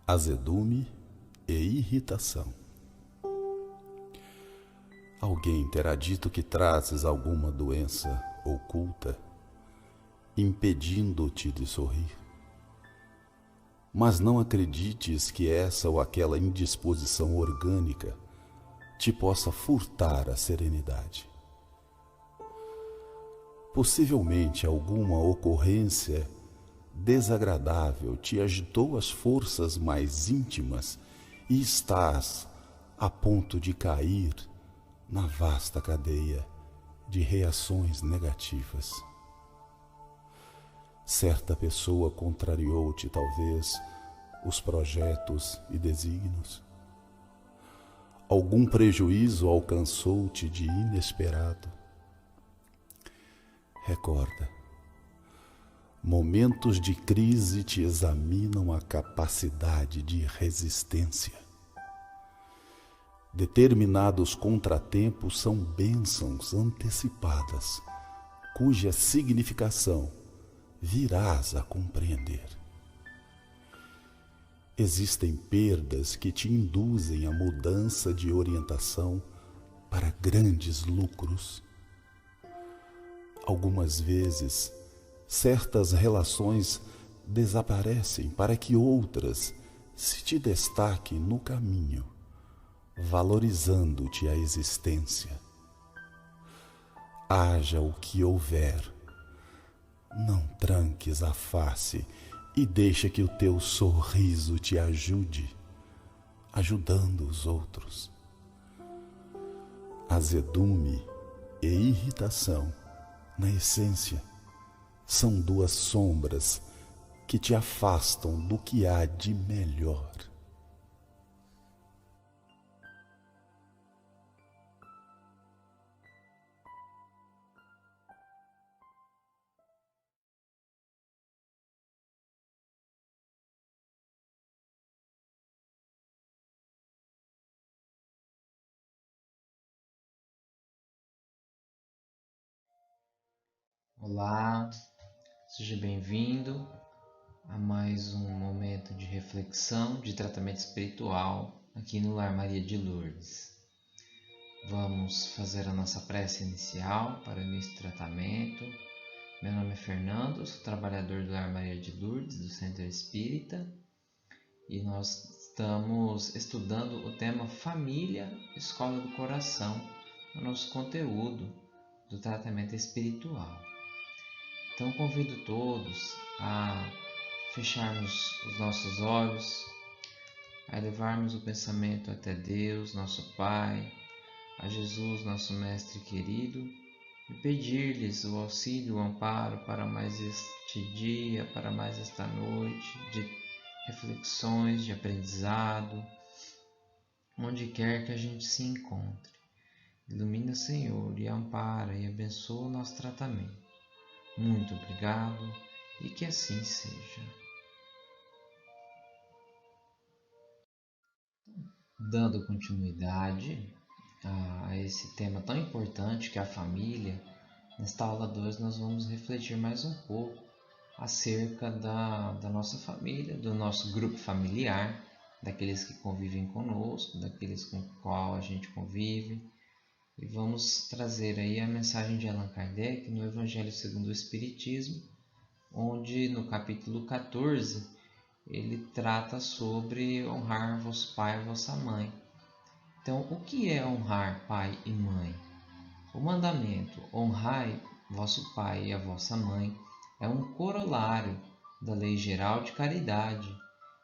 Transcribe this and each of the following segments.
Azedume e irritação. Alguém terá dito que trazes alguma doença oculta, impedindo-te de sorrir. Mas não acredites que essa ou aquela indisposição orgânica te possa furtar a serenidade. Possivelmente alguma ocorrência desagradável te agitou as forças mais íntimas e estás a ponto de cair na vasta cadeia de reações negativas. Certa pessoa contrariou-te, talvez, os projetos e desígnios. Algum prejuízo alcançou-te de inesperado. Recorda, momentos de crise te examinam a capacidade de resistência. Determinados contratempos são bênçãos antecipadas, cuja significação virás a compreender. Existem perdas que te induzem a mudança de orientação para grandes lucros. Algumas vezes, certas relações desaparecem para que outras se te destaquem no caminho, valorizando-te a existência. Haja o que houver, não tranques a face e deixa que o teu sorriso te ajude, ajudando os outros. Azedume e irritação, na essência, são duas sombras que te afastam do que há de melhor. Olá, seja bem-vindo a mais um momento de reflexão, de tratamento espiritual aqui no Lar Maria de Lourdes. Vamos fazer a nossa prece inicial para o início do tratamento. Meu nome é Fernando, sou trabalhador do Lar Maria de Lourdes, do Centro Espírita, e nós estamos estudando o tema Família, Escola do Coração, no nosso conteúdo do tratamento espiritual. Então convido todos a fecharmos os nossos olhos, a elevarmos o pensamento até Deus, nosso Pai, a Jesus, nosso Mestre querido, e pedir-lhes o auxílio, o amparo para mais este dia, para mais esta noite de reflexões, de aprendizado, onde quer que a gente se encontre. Ilumina, Senhor, e ampara e abençoa o nosso tratamento. Muito obrigado e que assim seja. Dando continuidade a esse tema tão importante que é a família, nesta aula 2 nós vamos refletir mais um pouco acerca da nossa família, do nosso grupo familiar, daqueles que convivem conosco, daqueles com o qual a gente convive. E vamos trazer aí a mensagem de Allan Kardec no Evangelho segundo o Espiritismo, onde no capítulo 14 ele trata sobre honrar vosso pai e vossa mãe. Então, o que é honrar pai e mãe? O mandamento honrai vosso pai e a vossa mãe é um corolário da lei geral de caridade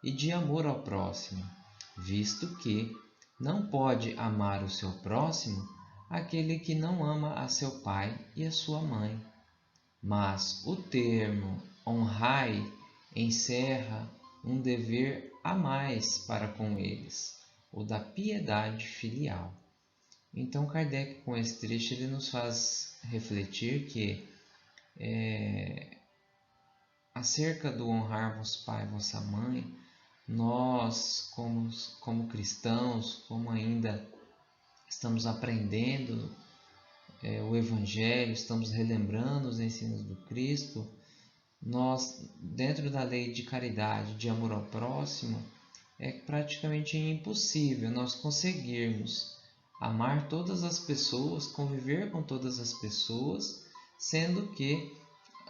e de amor ao próximo, visto que não pode amar o seu próximo aquele que não ama a seu pai e a sua mãe. Mas o termo honrai encerra um dever a mais para com eles, o da piedade filial. Então Kardec, com esse trecho, ele nos faz refletir que acerca do honrar vosso pai e vossa mãe, nós como cristãos, como ainda estamos aprendendo o Evangelho, estamos relembrando os ensinos do Cristo, nós, dentro da lei de caridade, de amor ao próximo, é praticamente impossível nós conseguirmos amar todas as pessoas, conviver com todas as pessoas, sendo que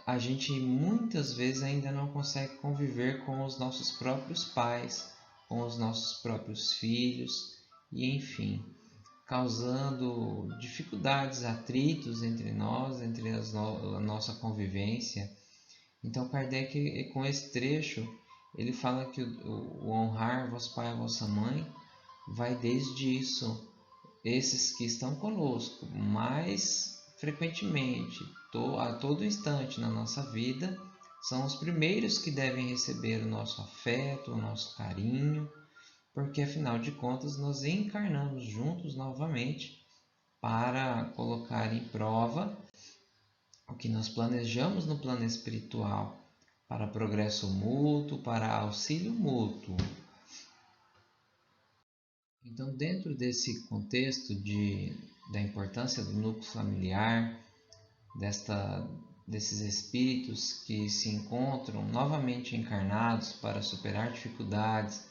a gente muitas vezes ainda não consegue conviver com os nossos próprios pais, com os nossos próprios filhos, e enfim, causando dificuldades, atritos entre nós, entre a nossa convivência. Então Kardec, com esse trecho, ele fala que o honrar vosso pai e vossa mãe vai desde isso, esses que estão conosco mais frequentemente, a todo instante na nossa vida, são os primeiros que devem receber o nosso afeto, o nosso carinho, porque afinal de contas nós encarnamos juntos novamente para colocar em prova o que nós planejamos no plano espiritual, para progresso mútuo, para auxílio mútuo. Então, dentro desse contexto da importância do núcleo familiar, desses espíritos que se encontram novamente encarnados para superar dificuldades,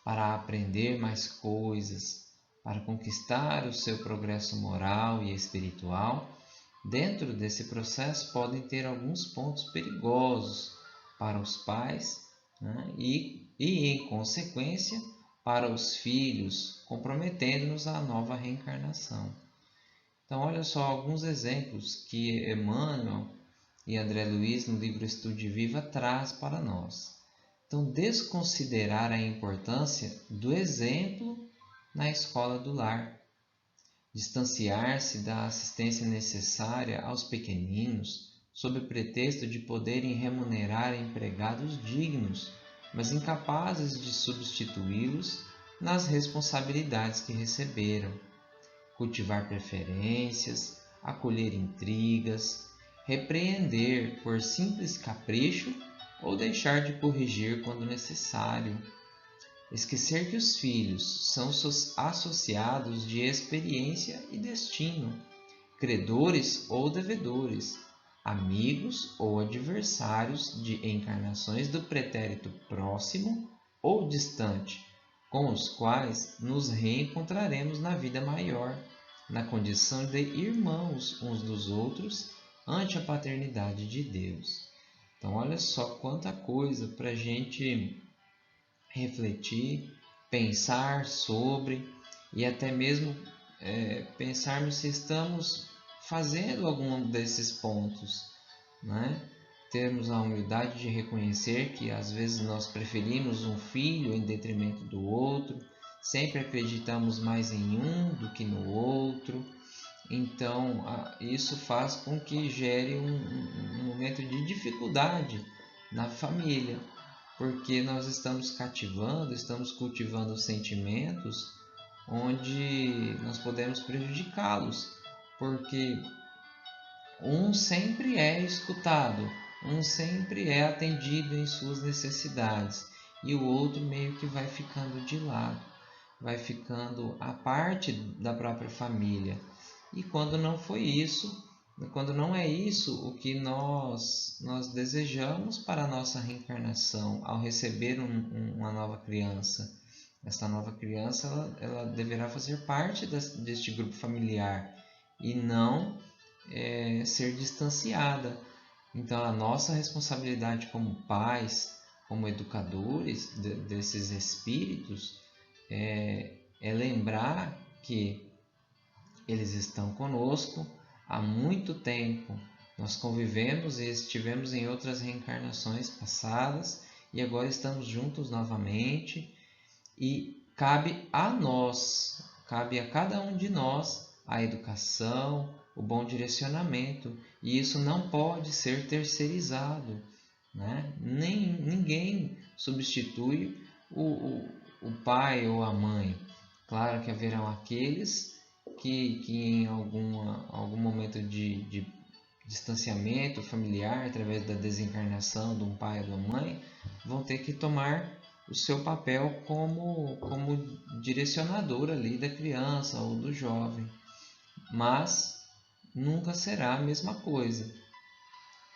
para aprender mais coisas, para conquistar o seu progresso moral e espiritual, dentro desse processo podem ter alguns pontos perigosos para os pais, né? Em consequência, para os filhos, comprometendo-nos à nova reencarnação. Então, olha só alguns exemplos que Emmanuel e André Luiz, no livro Estude Viva, traz para nós. Então, desconsiderar a importância do exemplo na escola do lar. Distanciar-se da assistência necessária aos pequeninos, sob o pretexto de poderem remunerar empregados dignos, mas incapazes de substituí-los nas responsabilidades que receberam. Cultivar preferências, acolher intrigas, repreender por simples capricho ou deixar de corrigir quando necessário. Esquecer que os filhos são associados de experiência e destino, credores ou devedores, amigos ou adversários de encarnações do pretérito próximo ou distante, com os quais nos reencontraremos na vida maior, na condição de irmãos uns dos outros ante a paternidade de Deus. Então, olha só quanta coisa para a gente refletir, pensar sobre e até mesmo pensarmos se estamos fazendo algum desses pontos, né? Termos a humildade de reconhecer que às vezes nós preferimos um filho em detrimento do outro, sempre acreditamos mais em um do que no outro. Então, isso faz com que gere um momento de dificuldade na família, porque nós estamos cativando, estamos cultivando sentimentos onde nós podemos prejudicá-los, porque um sempre é escutado, um sempre é atendido em suas necessidades e o outro meio que vai ficando de lado, vai ficando à parte da própria família. E quando não foi isso, quando não é isso o que nós desejamos para a nossa reencarnação ao receber uma nova criança. Essa nova criança ela deverá fazer parte deste grupo familiar e não ser distanciada. Então, a nossa responsabilidade como pais, como educadores desses espíritos, é lembrar que eles estão conosco há muito tempo. Nós convivemos e estivemos em outras reencarnações passadas e agora estamos juntos novamente. E cabe a nós, cabe a cada um de nós a educação, o bom direcionamento. E isso não pode ser terceirizado, né? Ninguém substitui o pai ou a mãe. Claro que haverão aqueles que em algum momento de distanciamento familiar, através da desencarnação de um pai ou de uma mãe, vão ter que tomar o seu papel como direcionador ali da criança ou do jovem. Mas nunca será a mesma coisa.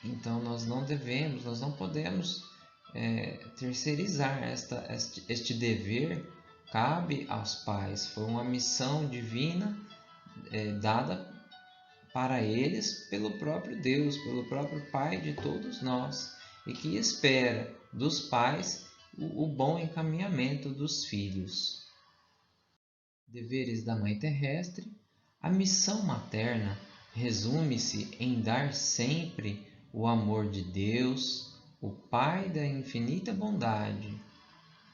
Então nós não podemos terceirizar este dever. Cabe aos pais. Foi uma missão divina dada para eles pelo próprio Deus, pelo próprio Pai de todos nós, e que espera dos pais o bom encaminhamento dos filhos. Deveres da Mãe Terrestre. A missão materna resume-se em dar sempre o amor de Deus, o Pai da infinita bondade,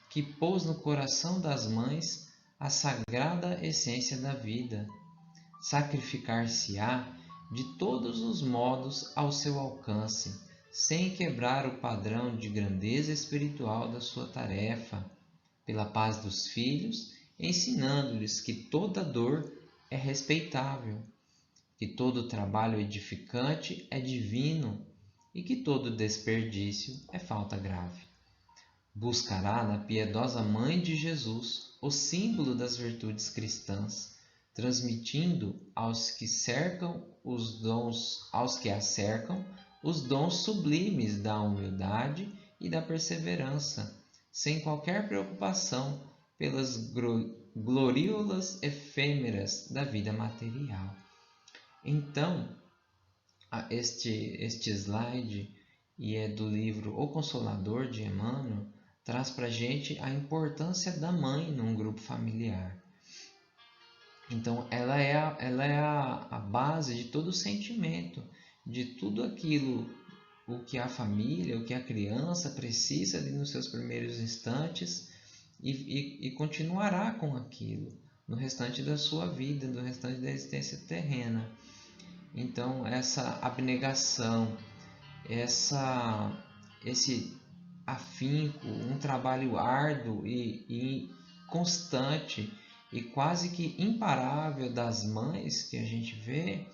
que pôs no coração das mães a sagrada essência da vida. Sacrificar-se-á de todos os modos ao seu alcance, sem quebrar o padrão de grandeza espiritual da sua tarefa, pela paz dos filhos, ensinando-lhes que toda dor é respeitável, que todo trabalho edificante é divino e que todo desperdício é falta grave. Buscará na piedosa Mãe de Jesus o símbolo das virtudes cristãs, transmitindo aos que a cercam os dons sublimes da humildade e da perseverança, sem qualquer preocupação pelas gloriolas efêmeras da vida material. Então, este slide, e é do livro O Consolador de Emmanuel, traz para a gente a importância da mãe num grupo familiar. Então, ela é a base de todo o sentimento, de tudo aquilo, o que a família, o que a criança precisa ali nos seus primeiros instantes, e continuará com aquilo no restante da sua vida, no restante da existência terrena. Então, essa abnegação, esse afinco, um trabalho árduo e constante e quase que imparável das mães que a gente vê,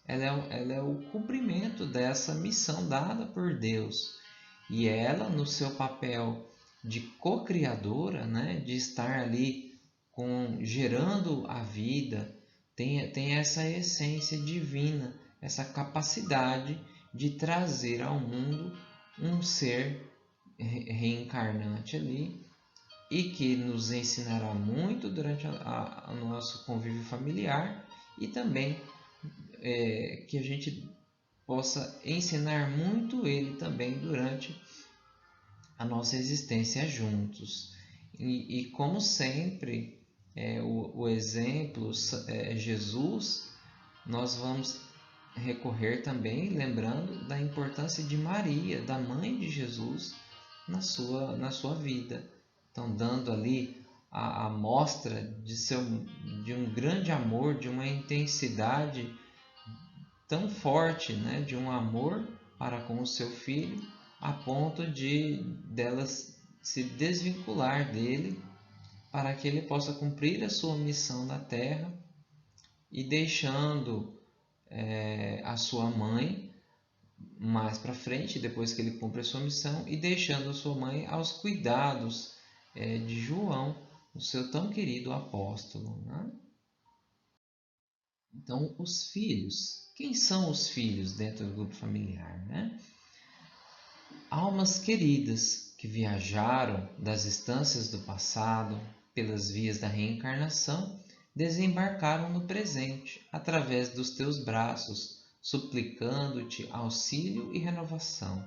ela é o cumprimento dessa missão dada por Deus. E ela, no seu papel de co-criadora, né, de estar ali gerando a vida, tem essa essência divina, essa capacidade de trazer ao mundo um ser reencarnante ali, e que nos ensinará muito durante o nosso convívio familiar, e também que a gente possa ensinar muito ele também durante a nossa existência juntos. E como sempre, o exemplo Jesus, nós vamos recorrer também, lembrando da importância de Maria, da mãe de Jesus, na sua vida. Então, dando ali a mostra de um grande amor, de uma intensidade tão forte, né, de um amor para com o seu filho, a ponto dela se desvincular dele, para que ele possa cumprir a sua missão na terra, e deixando a sua mãe mais para frente, depois que ele cumpre a sua missão, e deixando a sua mãe aos cuidados de João, o seu tão querido apóstolo, né? Então, os filhos. Quem são os filhos dentro do grupo familiar, né? Almas queridas que viajaram das estâncias do passado pelas vias da reencarnação, desembarcaram no presente através dos teus braços, suplicando-te auxílio e renovação.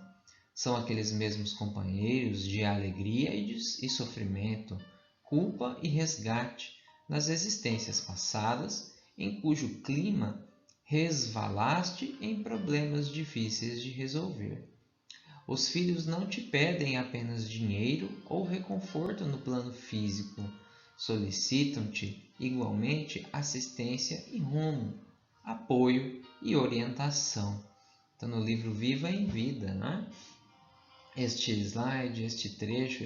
São aqueles mesmos companheiros de alegria e sofrimento, culpa e resgate nas existências passadas, em cujo clima resvalaste em problemas difíceis de resolver. Os filhos não te pedem apenas dinheiro ou reconforto no plano físico, solicitam-te igualmente assistência e rumo, apoio e orientação. Então, no livro Viva em Vida, né? Este slide, este trecho,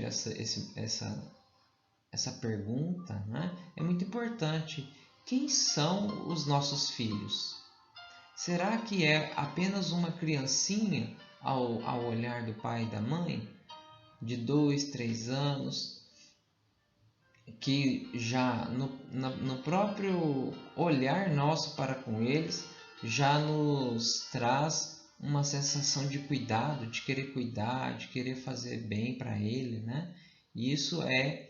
essa pergunta, né, é muito importante. Quem são os nossos filhos? Será que é apenas uma criancinha ao olhar do pai e da mãe, de 2, 3 anos, que já no próprio olhar nosso para com eles, já nos traz uma sensação de cuidado, de querer cuidar, de querer fazer bem para ele, né? E isso é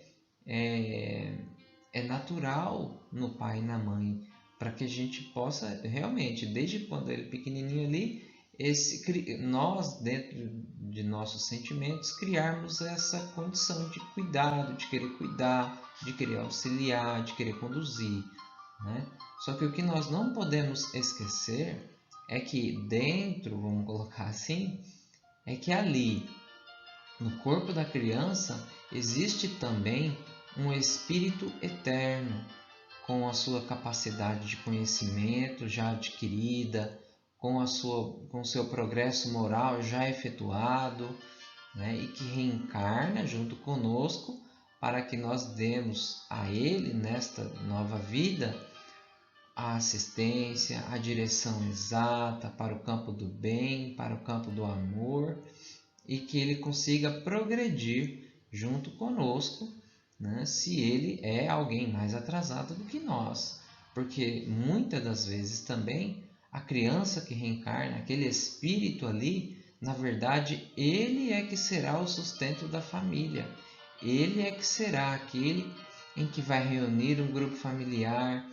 natural no pai e na mãe, para que a gente possa realmente, desde quando ele é pequenininho ali, nós dentro de nossos sentimentos criarmos essa condição de cuidado, de querer cuidar, de querer auxiliar, de querer conduzir, né? Só que o que nós não podemos esquecer é que dentro, vamos colocar assim, é que ali no corpo da criança existe também um espírito eterno, com a sua capacidade de conhecimento já adquirida, com o seu progresso moral já efetuado, né? E que reencarna junto conosco para que nós demos a ele, nesta nova vida, a assistência, a direção exata para o campo do bem, para o campo do amor, e que ele consiga progredir junto conosco, né, se ele é alguém mais atrasado do que nós. Porque muitas das vezes também a criança que reencarna, aquele espírito ali, na verdade, ele é que será o sustento da família. Ele é que será aquele em que vai reunir um grupo familiar,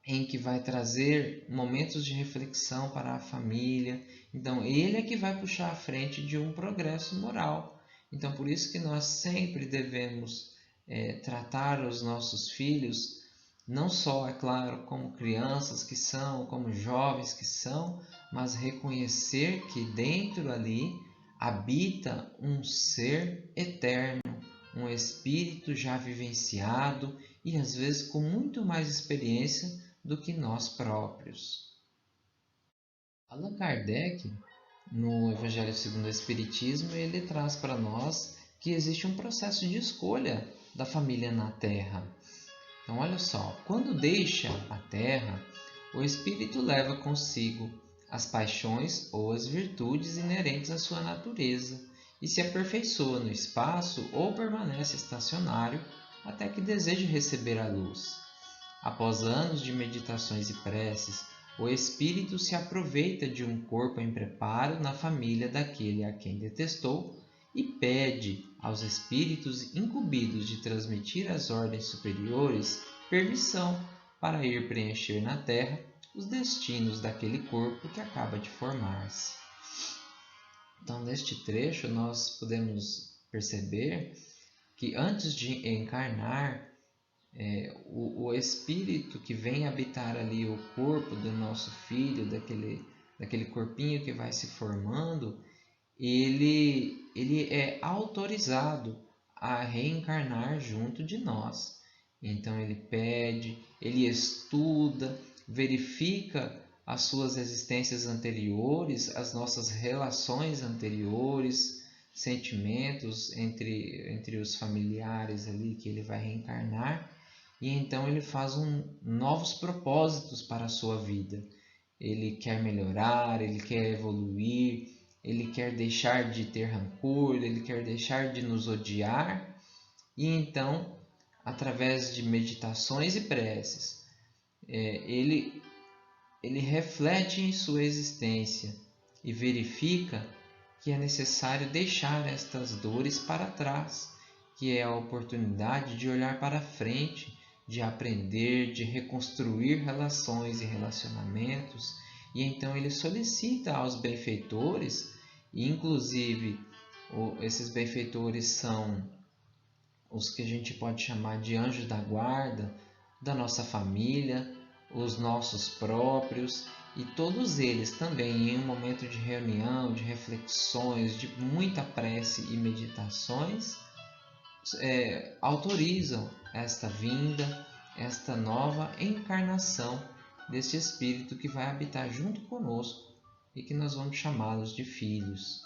em que vai trazer momentos de reflexão para a família. Então, ele é que vai puxar à frente de um progresso moral. Então, por isso que nós sempre devemos tratar os nossos filhos, não só, é claro, como crianças que são, como jovens que são, mas reconhecer que dentro ali habita um ser eterno, um espírito já vivenciado e às vezes com muito mais experiência do que nós próprios. Allan Kardec, no Evangelho segundo o Espiritismo, ele traz para nós que existe um processo de escolha da família na Terra. Então, olha só, quando deixa a Terra, o espírito leva consigo as paixões ou as virtudes inerentes à sua natureza e se aperfeiçoa no espaço ou permanece estacionário até que deseje receber a luz. Após anos de meditações e preces, o espírito se aproveita de um corpo em preparo na família daquele a quem detestou e pede aos espíritos incumbidos de transmitir às ordens superiores permissão para ir preencher na Terra os destinos daquele corpo que acaba de formar-se. Então, neste trecho, nós podemos perceber que antes de encarnar, o espírito que vem habitar ali o corpo do nosso filho, daquele corpinho que vai se formando, ele é autorizado a reencarnar junto de nós. Então ele pede, ele estuda, verifica as suas existências anteriores, as nossas relações anteriores, sentimentos entre os familiares ali que ele vai reencarnar, e então ele faz novos propósitos para a sua vida. Ele quer melhorar, ele quer evoluir, ele quer deixar de ter rancor, ele quer deixar de nos odiar. E então, através de meditações e preces, ele reflete em sua existência e verifica que é necessário deixar estas dores para trás, que é a oportunidade de olhar para frente, de aprender, de reconstruir relações e relacionamentos. E então ele solicita aos benfeitores, e inclusive esses benfeitores são os que a gente pode chamar de anjos da guarda, da nossa família, os nossos próprios, e todos eles também, em um momento de reunião, de reflexões, de muita prece e meditações, autorizam esta vinda, esta nova encarnação deste espírito que vai habitar junto conosco e que nós vamos chamá-los de filhos.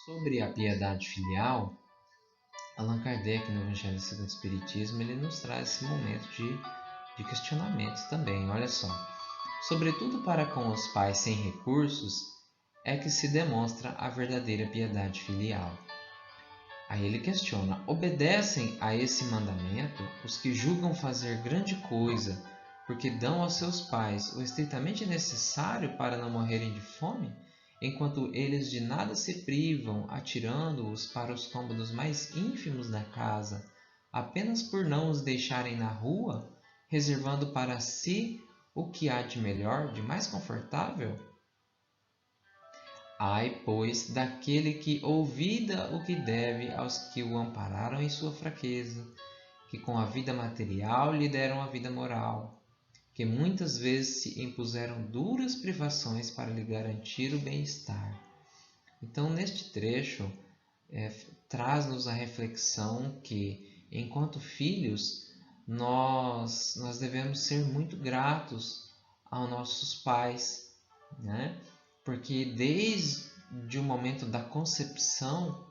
Sobre a piedade filial, Allan Kardec, no Evangelho segundo o Espiritismo, ele nos traz esse momento de questionamentos também. Olha só, sobretudo para com os pais sem recursos é que se demonstra a verdadeira piedade filial. Aí ele questiona: obedecem a esse mandamento os que julgam fazer grande coisa porque dão aos seus pais o estritamente necessário para não morrerem de fome, enquanto eles de nada se privam, atirando-os para os cômodos mais ínfimos da casa, apenas por não os deixarem na rua, reservando para si o que há de melhor, de mais confortável? Ai, pois, daquele que ouvida o que deve aos que o ampararam em sua fraqueza, que com a vida material lhe deram a vida moral, que muitas vezes se impuseram duras privações para lhe garantir o bem-estar. Então, neste trecho, traz-nos a reflexão que, enquanto filhos, nós devemos ser muito gratos aos nossos pais, né? Porque desde o momento da concepção,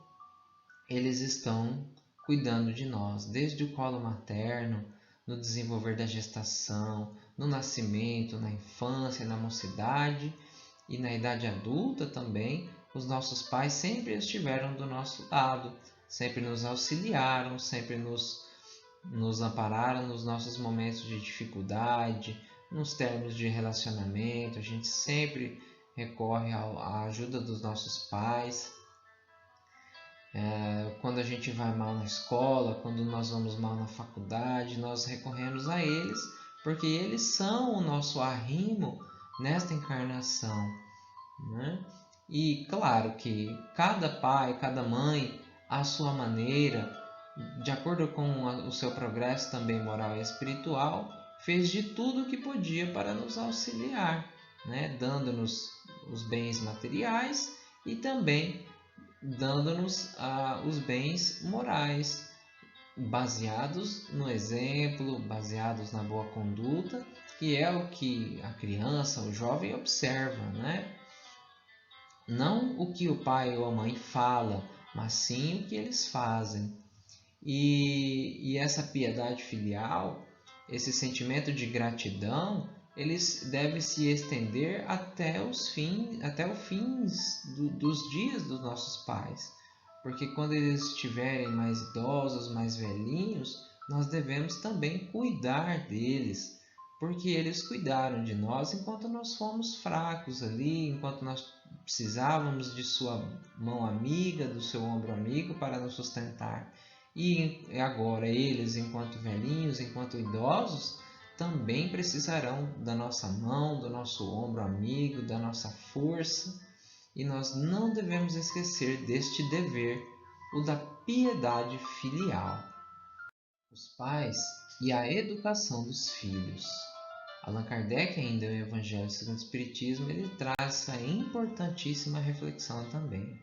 eles estão cuidando de nós, desde o colo materno, no desenvolver da gestação, no nascimento, na infância, na mocidade e na idade adulta também. Os nossos pais sempre estiveram do nosso lado, sempre nos auxiliaram, sempre nos ampararam nos nossos momentos de dificuldade, nos termos de relacionamento. A gente sempre recorre à ajuda dos nossos pais. Quando a gente vai mal na escola, quando nós vamos mal na faculdade, nós recorremos a eles, porque eles são o nosso arrimo nesta encarnação, né? E claro que cada pai, cada mãe, à sua maneira, de acordo com o seu progresso também moral e espiritual, fez de tudo o que podia para nos auxiliar, né? Dando-nos os bens materiais e também dando-nos os bens morais, baseados no exemplo, baseados na boa conduta, que é o que a criança, o jovem observa, né? Não o que o pai ou a mãe fala, mas sim o que eles fazem. E essa piedade filial, esse sentimento de gratidão, eles devem se estender até o fim dos dias dos nossos pais. Porque quando eles estiverem mais idosos, mais velhinhos, nós devemos também cuidar deles, porque eles cuidaram de nós enquanto nós fomos fracos ali, enquanto nós precisávamos de sua mão amiga, do seu ombro amigo para nos sustentar. E agora eles, enquanto velhinhos, enquanto idosos, também precisarão da nossa mão, do nosso ombro amigo, da nossa força. E nós não devemos esquecer deste dever, o da piedade filial. Os pais e a educação dos filhos. Allan Kardec, ainda no Evangelho segundo o Espiritismo, ele traz essa importantíssima reflexão também.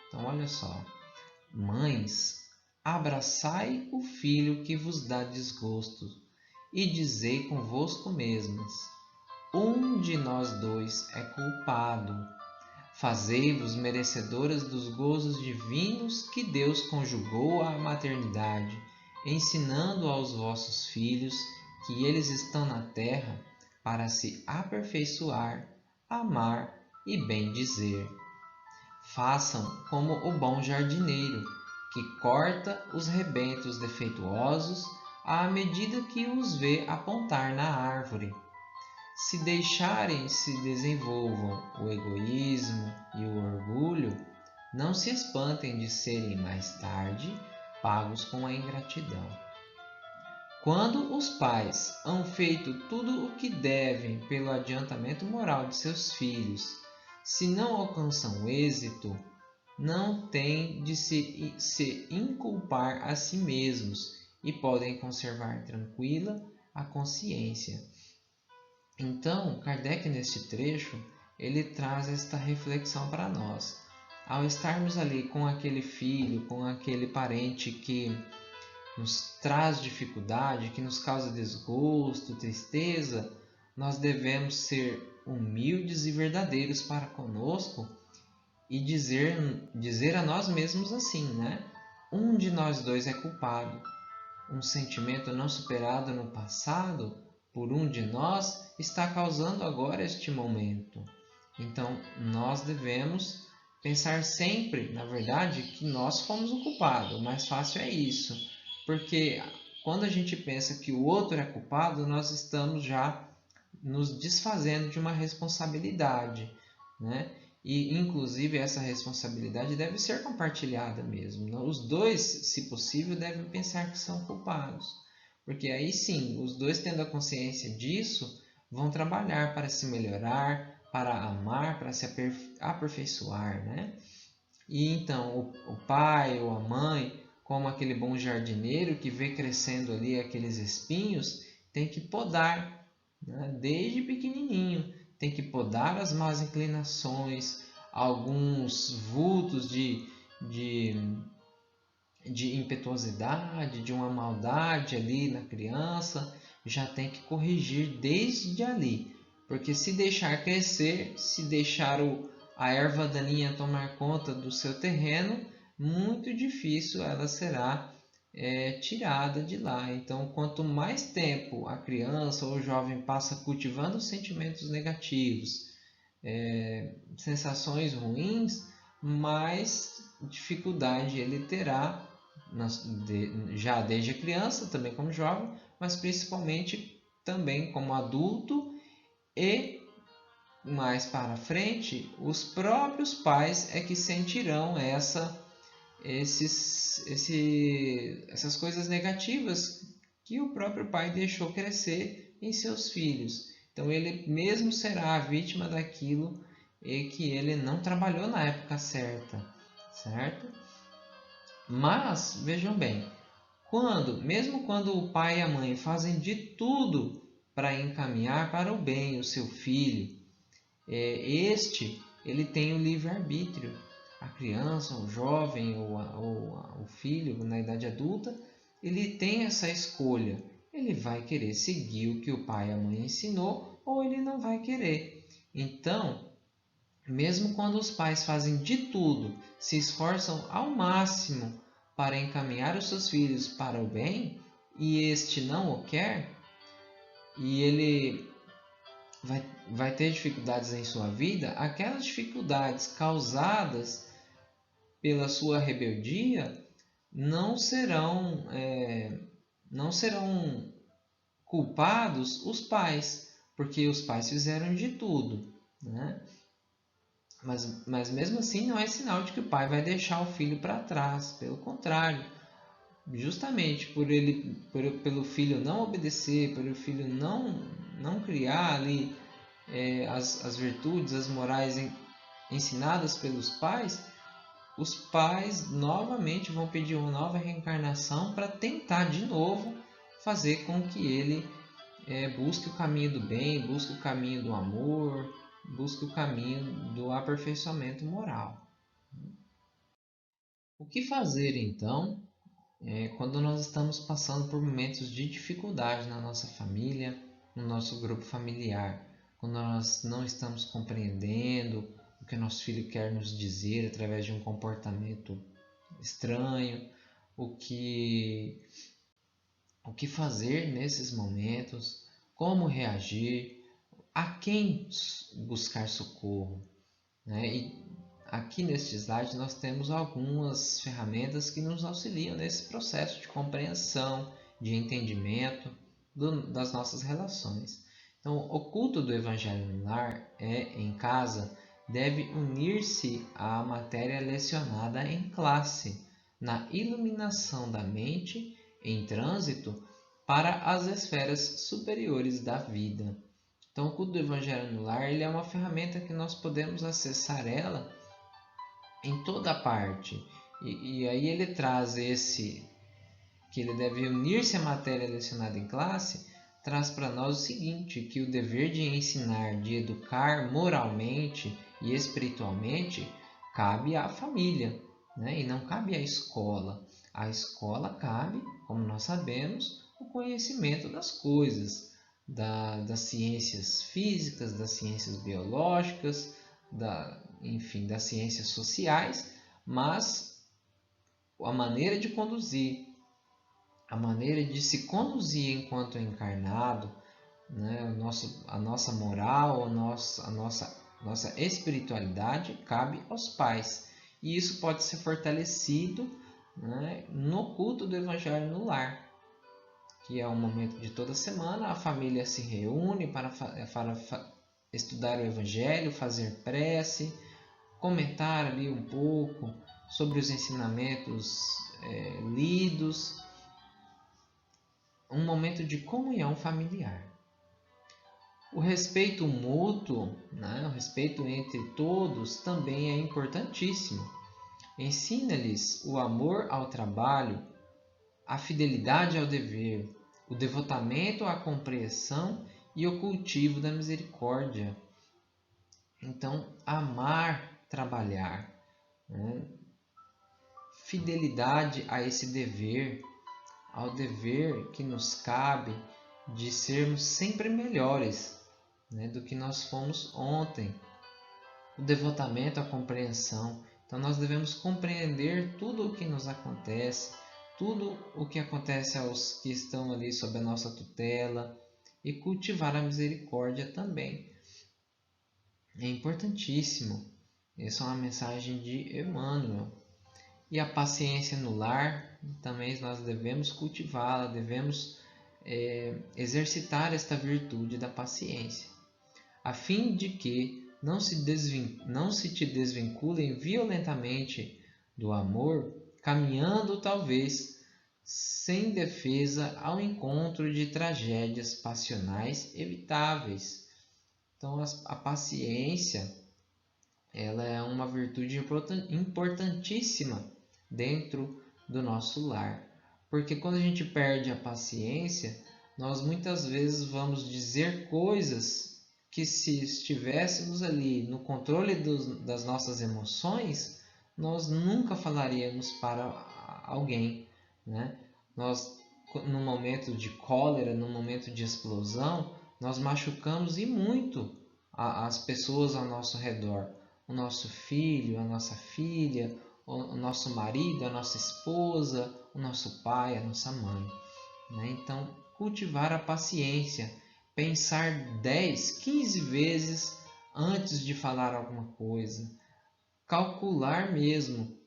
Então, olha só. Mães, abraçai o filho que vos dá desgosto, e dizei convosco mesmas: um de nós dois é culpado. Fazei-vos merecedoras dos gozos divinos que Deus conjugou à maternidade, ensinando aos vossos filhos que eles estão na terra para se aperfeiçoar, amar e bendizer. Façam como o bom jardineiro, que corta os rebentos defeituosos à medida que os vê apontar na árvore. Se deixarem se desenvolvam o egoísmo e o orgulho, não se espantem de serem mais tarde pagos com a ingratidão. Quando os pais hão feito tudo o que devem pelo adiantamento moral de seus filhos, se não alcançam êxito, não têm de se inculpar a si mesmos e podem conservar tranquila a consciência. Então, Kardec, neste trecho, ele traz esta reflexão para nós. Ao estarmos ali com aquele filho, com aquele parente que nos traz dificuldade, que nos causa desgosto, tristeza, nós devemos ser humildes e verdadeiros para conosco e dizer a nós mesmos assim, né? Um de nós dois é culpado. Um sentimento não superado no passado por um de nós está causando agora este momento. Então, nós devemos pensar sempre, na verdade, que nós fomos o culpado. O mais fácil é isso, porque quando a gente pensa que o outro é culpado, nós estamos já nos desfazendo de uma responsabilidade, né? E, inclusive, essa responsabilidade deve ser compartilhada mesmo. Os dois, se possível, devem pensar que são culpados. Porque aí sim, os dois tendo a consciência disso, vão trabalhar para se melhorar, para amar, para se aperfeiçoar, né? E então, o pai ou a mãe, como aquele bom jardineiro que vê crescendo ali aqueles espinhos, tem que podar, né? Desde pequenininho. Tem que podar as más inclinações, alguns vultos de, de impetuosidade, de uma maldade ali na criança, já tem que corrigir desde ali. Porque se deixar crescer, se deixar a erva daninha tomar conta do seu terreno, muito difícil ela será tirada de lá. Então, quanto mais tempo a criança ou o jovem passa cultivando sentimentos negativos, sensações ruins, mais dificuldade ele terá, já desde criança, também como jovem, mas principalmente também como adulto e mais para frente, os próprios pais é que sentirão essas coisas negativas que o próprio pai deixou crescer em seus filhos. Então ele mesmo será a vítima daquilo que ele não trabalhou na época certa, certo? Mas vejam bem, mesmo quando o pai e a mãe fazem de tudo para encaminhar para o bem o seu filho, ele tem o livre-arbítrio. A criança, o jovem ou o filho na idade adulta, ele tem essa escolha. Ele vai querer seguir o que o pai e a mãe ensinou ou ele não vai querer. Então, mesmo quando os pais fazem de tudo, se esforçam ao máximo para encaminhar os seus filhos para o bem, e este não o quer, e ele vai ter dificuldades em sua vida, aquelas dificuldades causadas pela sua rebeldia não serão culpados os pais, porque os pais fizeram de tudo, né? Mas mesmo assim não é sinal de que o pai vai deixar o filho para trás, pelo contrário, justamente pelo filho não obedecer, pelo filho não criar ali as virtudes, as morais ensinadas pelos pais, os pais novamente vão pedir uma nova reencarnação para tentar de novo fazer com que ele busque o caminho do bem, busque o caminho do amor, busque o caminho do aperfeiçoamento moral. O que fazer então quando nós estamos passando por momentos de dificuldade na nossa família, no nosso grupo familiar, quando nós não estamos compreendendo o que nosso filho quer nos dizer através de um comportamento estranho, o que fazer nesses momentos, como reagir, a quem buscar socorro, né? E aqui neste slide nós temos algumas ferramentas que nos auxiliam nesse processo de compreensão, de entendimento das nossas relações. Então, o culto do Evangelho no lar, em casa, deve unir-se à matéria lecionada em classe, na iluminação da mente em trânsito para as esferas superiores da vida. Então, o culto do Evangelho no lar ele é uma ferramenta que nós podemos acessar ela em toda parte. E aí ele traz que ele deve unir-se à matéria lecionada em classe, traz para nós o seguinte, que o dever de ensinar, de educar moralmente e espiritualmente, cabe à família, né? E não cabe à escola. A escola cabe, como nós sabemos, o conhecimento das coisas, das ciências físicas, das ciências biológicas, enfim, das ciências sociais, mas a maneira de conduzir, a maneira de se conduzir enquanto encarnado, né, a nossa moral, a nossa espiritualidade cabe aos pais. E isso pode ser fortalecido, né, no culto do Evangelho no lar. que é um momento de toda semana, a família se reúne para estudar o Evangelho, fazer prece, comentar ali um pouco sobre os ensinamentos lidos, um momento de comunhão familiar. O respeito mútuo, né? O respeito entre todos também é importantíssimo. Ensina-lhes o amor ao trabalho, a fidelidade ao dever, o devotamento à compreensão e o cultivo da misericórdia. Então, amar trabalhar, né? Fidelidade a esse dever, ao dever que nos cabe de sermos sempre melhores, né, do que nós fomos ontem. O devotamento à compreensão. Então, nós devemos compreender tudo o que nos acontece, tudo o que acontece aos que estão ali sob a nossa tutela, e cultivar a misericórdia também. É importantíssimo. Essa é uma mensagem de Emmanuel. E a paciência no lar, também nós devemos cultivá-la, devemos exercitar esta virtude da paciência, a fim de que não se te desvinculem violentamente do amor, caminhando talvez sem defesa ao encontro de tragédias passionais evitáveis. Então, a paciência, ela é uma virtude importantíssima dentro do nosso lar. Porque quando a gente perde a paciência, nós muitas vezes vamos dizer coisas que, se estivéssemos ali no controle das nossas emoções, nós nunca falaríamos para alguém, né? Nós, no momento de cólera, no momento de explosão, nós machucamos e muito as pessoas ao nosso redor. O nosso filho, a nossa filha, o nosso marido, a nossa esposa, o nosso pai, a nossa mãe, né? Então, cultivar a paciência, pensar 10, 15 vezes antes de falar alguma coisa, calcular mesmo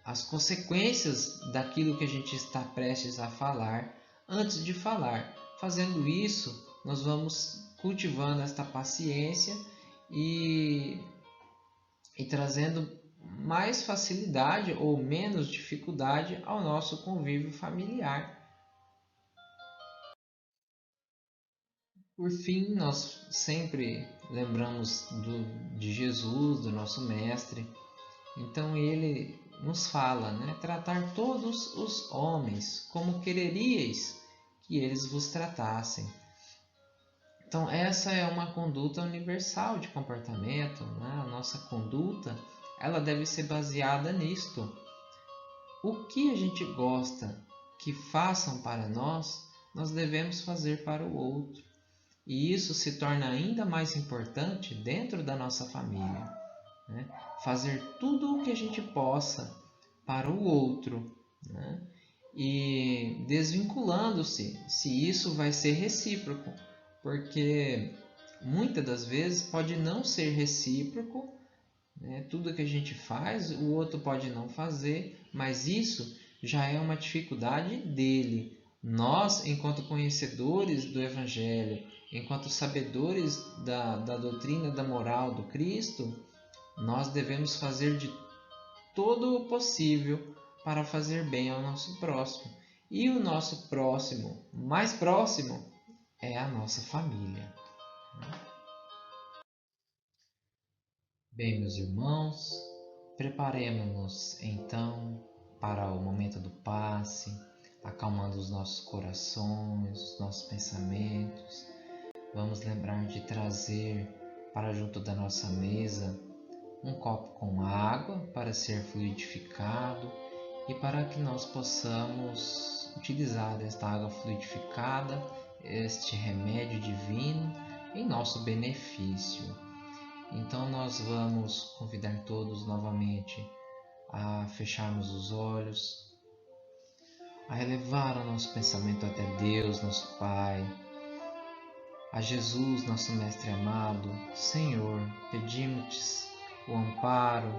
as consequências daquilo que a gente está prestes a falar antes de falar. Fazendo isso, nós vamos cultivando esta paciência e trazendo mais facilidade ou menos dificuldade ao nosso convívio familiar. Por fim, nós sempre lembramos de Jesus, do nosso Mestre. Então ele nos fala, né? Tratar todos os homens como quereríeis que eles vos tratassem. Então essa é uma conduta universal de comportamento, né? A nossa conduta, ela deve ser baseada nisto. O que a gente gosta que façam para nós, nós devemos fazer para o outro. E isso se torna ainda mais importante dentro da nossa família, né? Fazer tudo o que a gente possa para o outro, né? E desvinculando-se, se isso vai ser recíproco, porque muitas das vezes pode não ser recíproco, né? Tudo que a gente faz, o outro pode não fazer, mas isso já é uma dificuldade dele. Nós, enquanto conhecedores do Evangelho, enquanto sabedores da doutrina da moral do Cristo, nós devemos fazer de todo o possível para fazer bem ao nosso próximo. E o nosso próximo, mais próximo, é a nossa família. Bem, meus irmãos, preparemos-nos então para o momento do passe, acalmando os nossos corações, os nossos pensamentos. Vamos lembrar de trazer para junto da nossa mesa um copo com água para ser fluidificado e para que nós possamos utilizar esta água fluidificada, este remédio divino, em nosso benefício. Então nós vamos convidar todos novamente a fecharmos os olhos, a elevar o nosso pensamento até Deus, nosso Pai, a Jesus, nosso Mestre amado. Senhor, pedimos-te o amparo,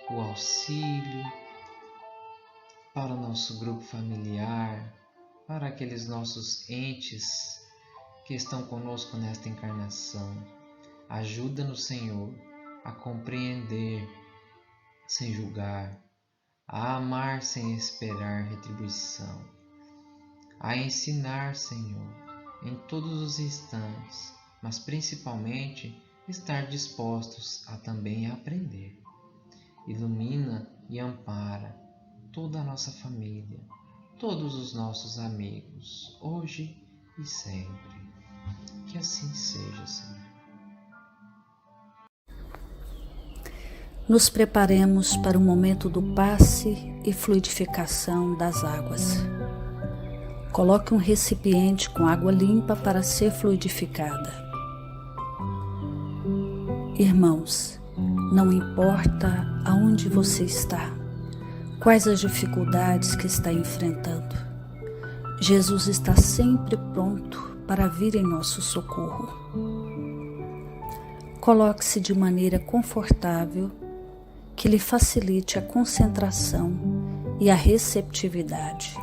o auxílio para o nosso grupo familiar, para aqueles nossos entes que estão conosco nesta encarnação. Ajuda-nos, Senhor, a compreender sem julgar, a amar sem esperar retribuição, a ensinar, Senhor, em todos os instantes, mas principalmente estar dispostos a também aprender. Ilumina e ampara toda a nossa família, todos os nossos amigos, hoje e sempre. Que assim seja, Senhor. Nos preparemos para o momento do passe e fluidificação das águas. Coloque um recipiente com água limpa para ser fluidificada. Irmãos, não importa aonde você está, quais as dificuldades que está enfrentando, Jesus está sempre pronto para vir em nosso socorro. Coloque-se de maneira confortável, que lhe facilite a concentração e a receptividade.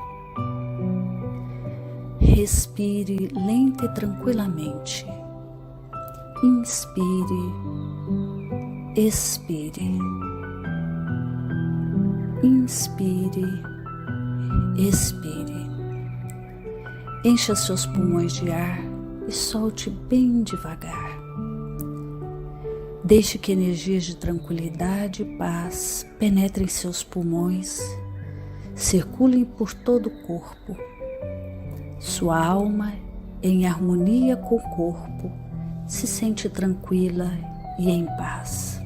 Respire lenta e tranquilamente. Inspire, expire. Inspire, expire. Encha seus pulmões de ar e solte bem devagar. Deixe que energias de tranquilidade e paz penetrem seus pulmões, circulem por todo o corpo. Sua alma, em harmonia com o corpo, se sente tranquila e em paz.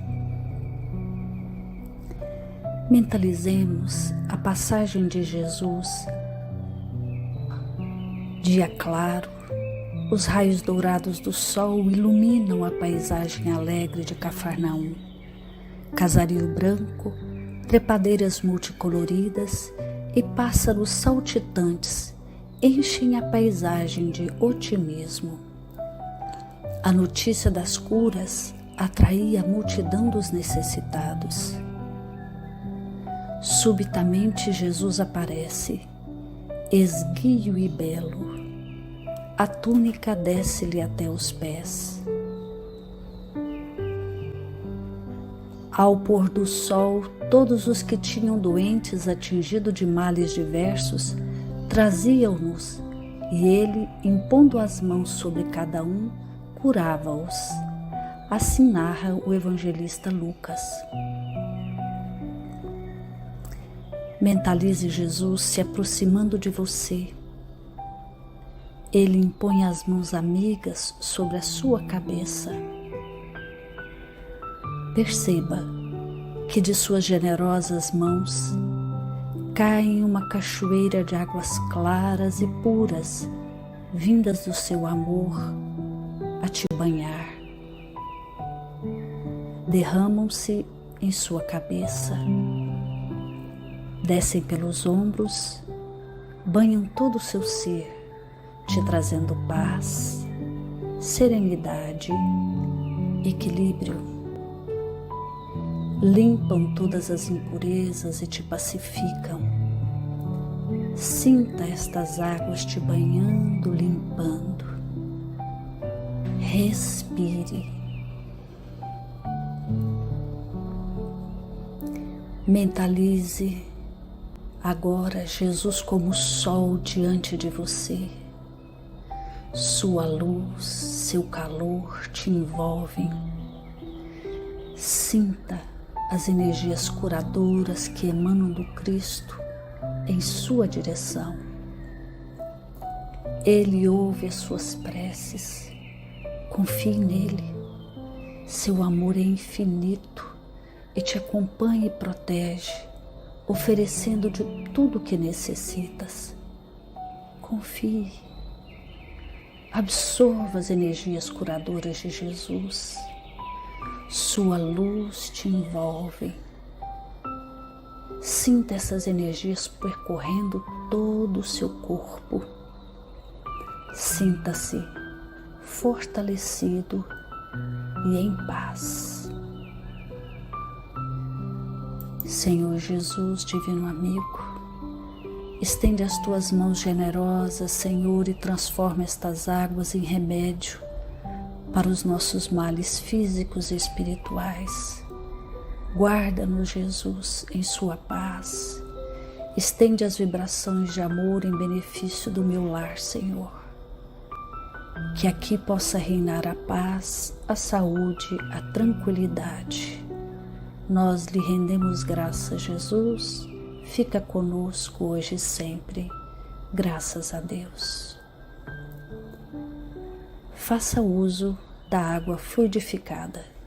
Mentalizemos a passagem de Jesus. Dia claro, os raios dourados do sol iluminam a paisagem alegre de Cafarnaum. Casario branco, trepadeiras multicoloridas e pássaros saltitantes enchem a paisagem de otimismo. A notícia das curas atraía a multidão dos necessitados. Subitamente Jesus aparece, esguio e belo. A túnica desce-lhe até os pés. Ao pôr do sol, todos os que tinham doentes atingidos de males diversos traziam-nos, e ele, impondo as mãos sobre cada um, curava-os. Assim narra o evangelista Lucas. Mentalize Jesus se aproximando de você. Ele impõe as mãos amigas sobre a sua cabeça. Perceba que de suas generosas mãos cai uma cachoeira de águas claras e puras, vindas do seu amor, a te banhar. Derramam-se em sua cabeça, descem pelos ombros, banham todo o seu ser, te trazendo paz, serenidade, equilíbrio. Limpam todas as impurezas e te pacificam. Sinta estas águas te banhando, limpando. Respire. Mentalize agora Jesus como sol diante de você. Sua luz, seu calor te envolvem. Sinta as energias curadoras que emanam do Cristo em sua direção. Ele ouve as suas preces. Confie nele. Seu amor é infinito e te acompanha e protege, oferecendo de tudo o que necessitas. Confie. Absorva as energias curadoras de Jesus. Sua luz te envolve. Sinta essas energias percorrendo todo o seu corpo. Sinta-se fortalecido e em paz. Senhor Jesus, divino amigo, Estende as tuas mãos generosas, Senhor, e transforma estas águas em remédio para os nossos males físicos e espirituais. Guarda-nos, Jesus, em sua paz. Estende as vibrações de amor em benefício do meu lar, Senhor. Que aqui possa reinar a paz, a saúde, a tranquilidade. Nós lhe rendemos graças, Jesus. Fica conosco hoje e sempre. Graças a Deus. Faça uso da água fluidificada.